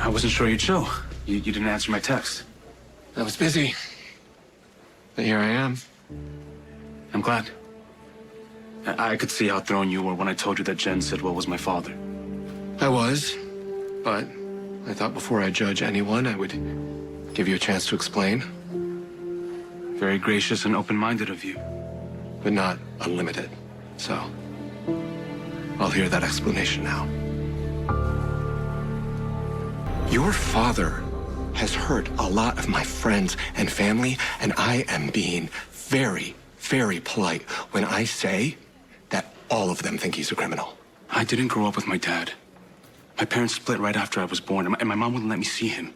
I wasn't sure you'd show. You didn't answer my text. I was busy. But here I am. I'm glad. I could see how thrown you were when I told you that Jen Sidwell was my father. I was, but I thought before I judge anyone, I would give you a chance to explain, Very gracious and open-minded of you. but not unlimited. So, I'll hear that explanation now. Your father has hurt a lot of my friends and family, and I am being very, very polite when I say that all of them think he's a criminal. I didn't grow up with my dad. My parents split right after I was born, and my mom wouldn't let me see him.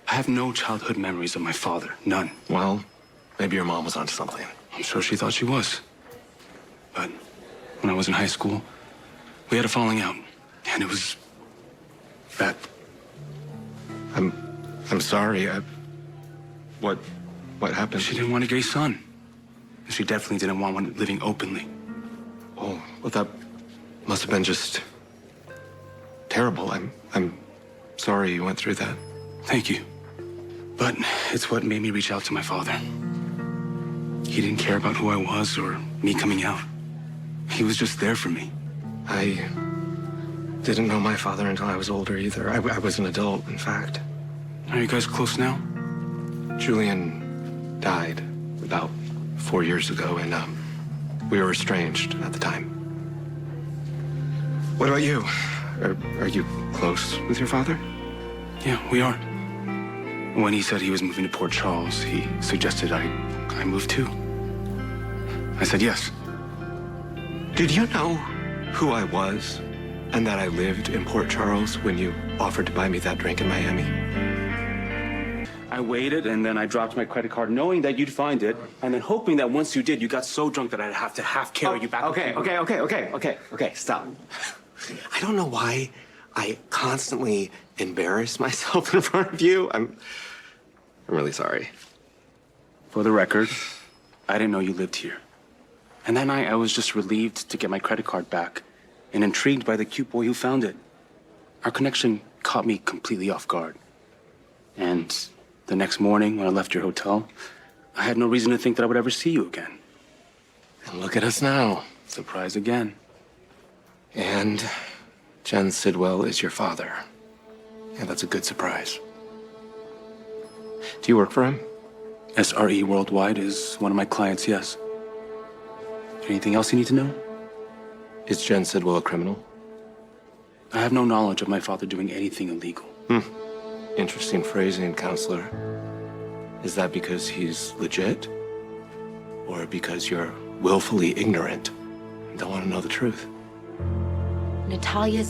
I have no childhood memories of my father. None. Well, maybe your mom was onto something. I'm sure she thought she was. But when I was in high school, we had a falling out, and it was bad. I'm sorry. What happened? She didn't want a gay son. And she definitely didn't want one living openly. Oh, well, that must have been just terrible. I'm sorry you went through that. Thank you. But it's what made me reach out to my father. He didn't care about who I was or me coming out. He was just there for me. I didn't know my father until I was older either. I was an adult, in fact. Are you guys close now? Julian died about 4 years ago, and we were estranged at the time. What about you? Are you close with your father? Yeah, we are. When he said he was moving to Port Charles, he suggested I move too. I said yes. Did you know who I was and that I lived in Port Charles when you offered to buy me that drink in Miami? I waited, and then I dropped my credit card, knowing that you'd find it, and then hoping that once you did, you got so drunk that I'd have to carry you back. Okay, stop. I don't know why I constantly embarrass myself in front of you. I'm really sorry. For the record, I didn't know you lived here. And that night, I was just relieved to get my credit card back and intrigued by the cute boy who found it. Our connection caught me completely off guard. And the next morning, when I left your hotel, I had no reason to think that I would ever see you again. And look at us now. Surprise again. And Jen Sidwell is your father. Yeah, that's a good surprise. Do you work for him? SRE Worldwide is one of my clients, yes. Anything else you need to know? Is Jen Sidwell a criminal? I have no knowledge of my father doing anything illegal. Interesting phrasing, counselor. Is that because he's legit? Or because you're willfully ignorant and don't want to know the truth? Natalia's